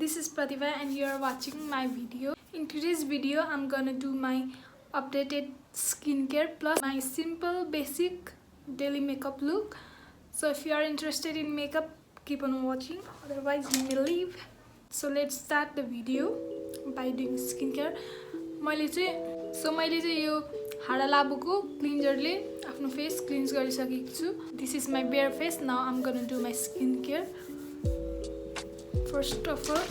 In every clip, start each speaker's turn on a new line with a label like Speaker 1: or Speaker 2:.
Speaker 1: This is Prativa and you are watching my video. In today's video, I'm gonna do my updated skincare plus my simple basic daily makeup look. So if you are interested in makeup, keep on watching, otherwise you may leave. So let's start the video by doing skincare. मैले चाहिँ यो हाडा लाबोको क्लिन्जरले आफ्नो face क्लिन्ज गरिसकेको छु. This is my bare face. Now I'm gonna do my skincare. First of all,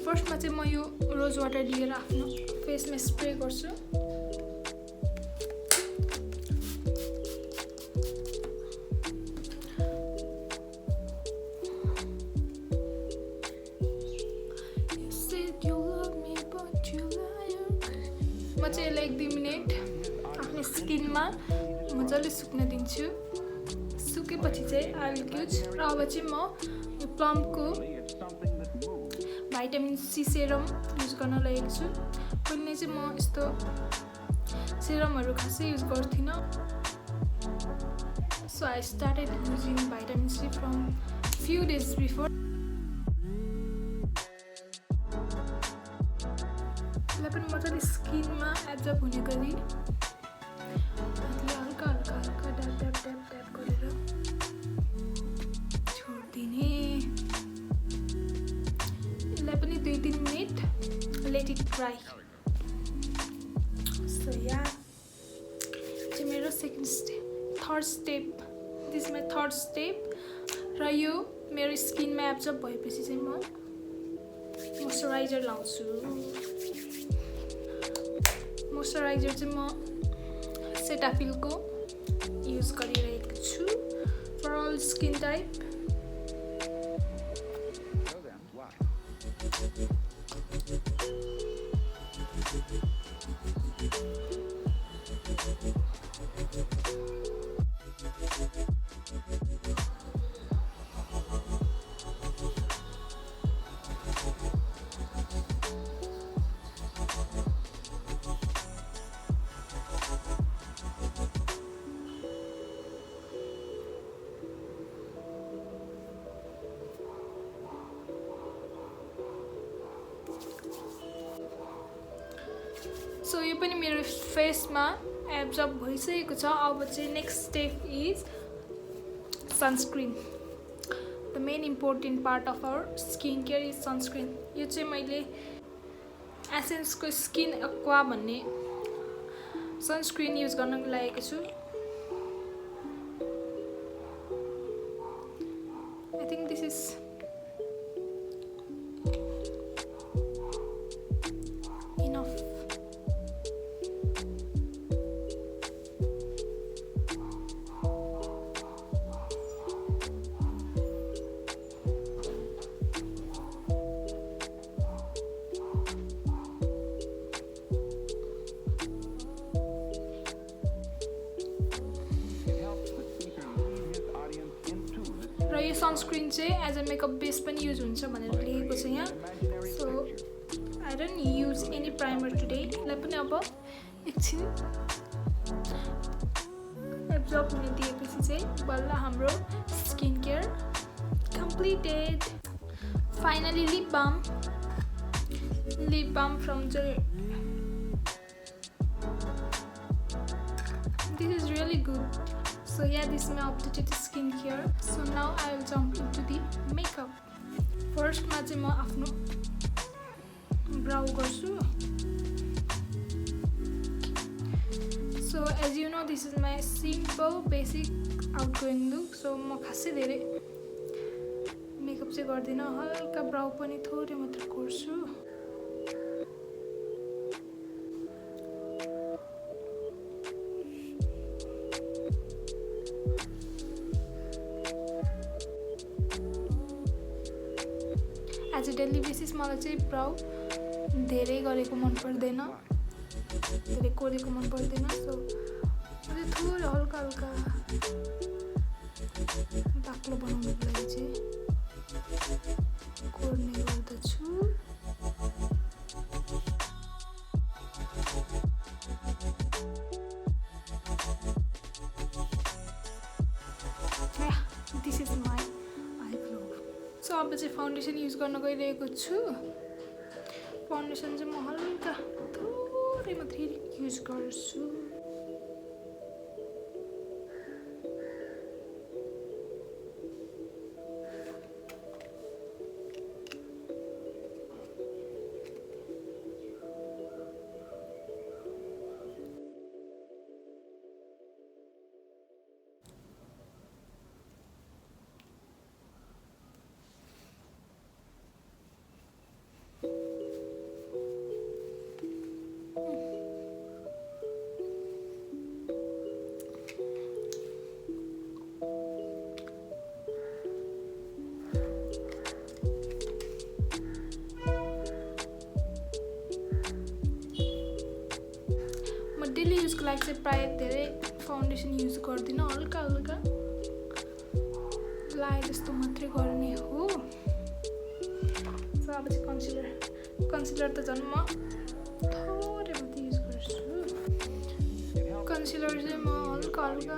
Speaker 1: फर्स्टमा चाहिँ म यो rose water लिएर आफ्नो फेसमा स्प्रे गर्छु. म चाहिँ यसलाई 1-2 मिनेट आफ्नो स्किनमा मजाले सुक्न दिन्छु. सुकेपछि चाहिँ आई विल युज र अब चाहिँ म यो प्लमको भाइटामिन सी सेरम युज गर्न लागेको छु. पहिले चाहिँ म यस्तो सेरमहरू खासै युज गर्थिनँ. So I started using vitamin C from few days before. यसलाई पनि मजाले स्किनमा एब्जर्ब हुने गरी हल्का हल्का हल्का ड्याप ड्याप ड्याप ड्याप गरेर छोडिदिने. यसलाई पनि 2-3 minute let it dry. So या चाहिँ मेरो third step. This my third step. र यो मेरो स्किनमा एब्जर्ब भएपछि चाहिँ म मोइस्चराइजर लाउँछु. मोइस्चराइजर चाहिँ म सेटाफिलको युज गरिरहेको छु फर अल स्किन टाइप. सो यो पनि मेरो फेसमा एब्जर्ब भइसकेको छ. अब चाहिँ next step is sunscreen. The main important part of our skin care is sunscreen. यो चाहिँ मैले एसेन्सको स्किन एक्वा भन्ने सनस्क्रिन युज गर्न लागेको छु. आई थिङ्क दिस इज र यो सनस्क्रिन चाहिँ एज अ मेकअप बेस पनि युज हुन्छ भनेर लेखेको छ यहाँ. So I don't use any primer today. यसलाई पनि अब एकछिन एब्जर्ब हुने दिएपछि चाहिँ बल्ल हाम्रो skin care completed. Finally lip balm from Joy. This is really good. So yeah, this is my updated skincare. So now I will jump into the makeup. First ma चाहिँ म आफ्नो brow गर्छु. So as you know, this is my simple basic outgoing look. So म खासै धेरै makeup चाहिँ गर्दिनँ. हल्का brow पनि थोरै मात्र गर्छु. एज अ डेली बेसिस मलाई चाहिँ ब्राउ धेरै गरेको मन पर्दैन, धेरै कोरेको मन पर्दैन. सो मैले थोरै हल्का हल्का बाक्लो बनाउनुको लागि चाहिँ कोर्ने गर्दछु. अब चाहिँ फाउन्डेसन युज गर्न गइरहेको छु फाउन्डेसन चाहिँ म हल्का थोरै मात्रै युज गर्छु डेली युजको लागि चाहिँ प्रायः धेरै फाउन्डेसन युज गर्दिनँ हल्का हल्का लाए जस्तो मात्रै गर्ने हो सो अब चाहिँ कन्सिलर त झन् म थोरै मात्रै युज गर्छु कन्सिलर चाहिँ म हल्का हल्का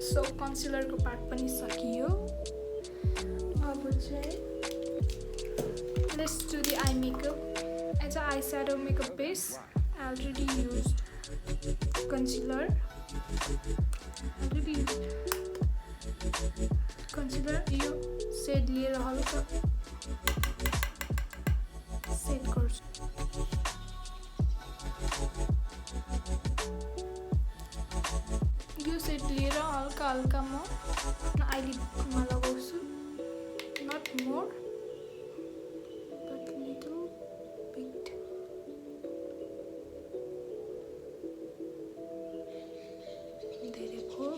Speaker 1: सो कन्सिलरको पार्ट पनि सकियो अब चाहिँ let's do the eye makeup as a eye shadow makeup base I already used concealer यो सेड लिएर हल्का सेट गर्छु यो सेट लिएर हल्का हल्का म आइलिडमा लगाउँछु नट मोर बट लिटल बिट धेरै भयो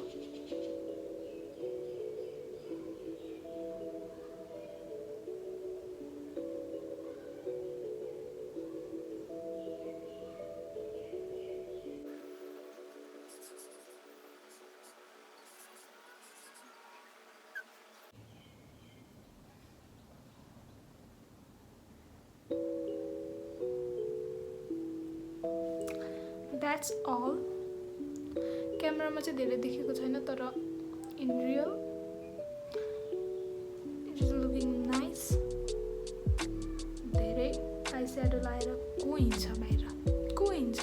Speaker 1: That's all. क्यामेरामा चाहिँ धेरै देखेको छैन तर in real it is looking nice धेरै आई स्याडो लाएर को हिँड्छ बाहिर को हिँड्छ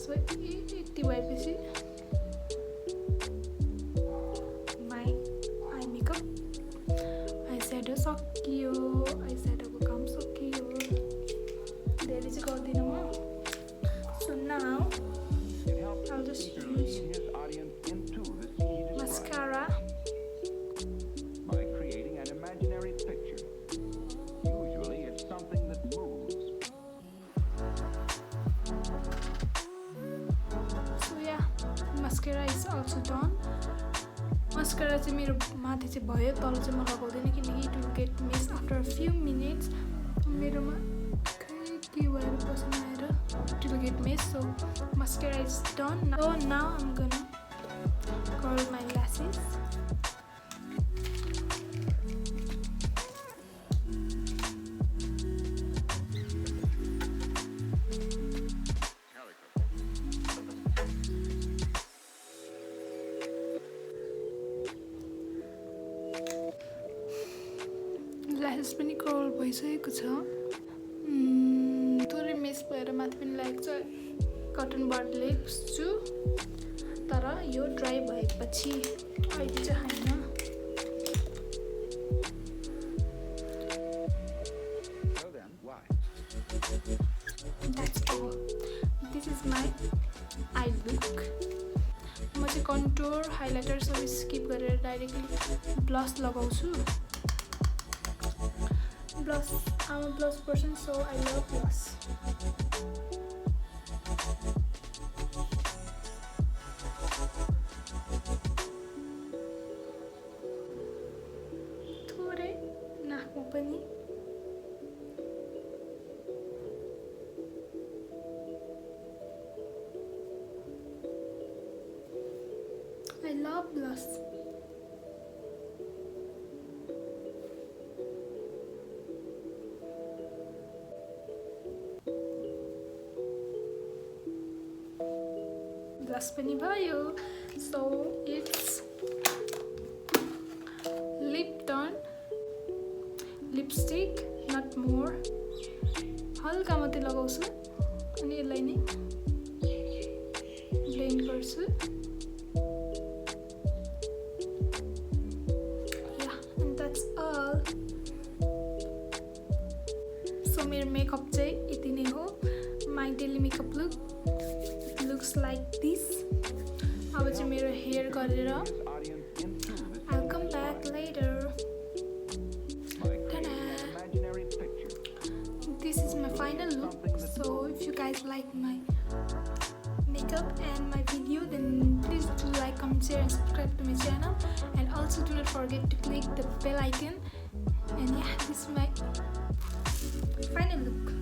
Speaker 1: सो यति भएपछि माई आई मेकअप आई स्याडो सकियो आई स्याडोको काम सकियो धेरै चाहिँ गर्दिनँ म So now I'll just use mascara
Speaker 2: by creating an imaginary picture. Usually it's something that moves.
Speaker 1: So yeah, mascara is also done. Mascara चाहिँ मेरो माथि चाहिँ भयो तल चाहिँ म लगाउँदैन किनकि it will get messed after a few minutes. मेरोमा के भएर बस्न आएर it will get messed, so mascara is done. So now I'm gonna curl my lashes. lashes पनि कर्ल भइसकेको छ थोरै मेस भएर माथि पनि लागेको छ कटन बडले पुस्छु तर यो ड्राई भएपछि अहिले चाहिँ हैन is my eye look. म चाहिँ कन्टुर हाइलाइटर सब स्किप गरेर डाइरेक्टली ब्लस लगाउँछु. Blush, I'm a blush person, so I love blush. थोरै नाकमा पनि. I love blush. Blush पनि भयो. So it's lip tone, lipstick, not more. हल्का मात्रै लगाउँछु अनि यसलाई नै ब्लेन्ड गर्छु. Yeah, and that's all. So मेरो मेकअप चाहिँ यति नै हो. My daily makeup look looks like this. अब चाहिँ मेरो हेयर गरेर I'll come back later. Ta-da! This is my final look. So if you guys like my makeup and my video, then please do like, comment, share and subscribe to my channel. And also do not forget to click the bell icon. And yeah, this is my final look.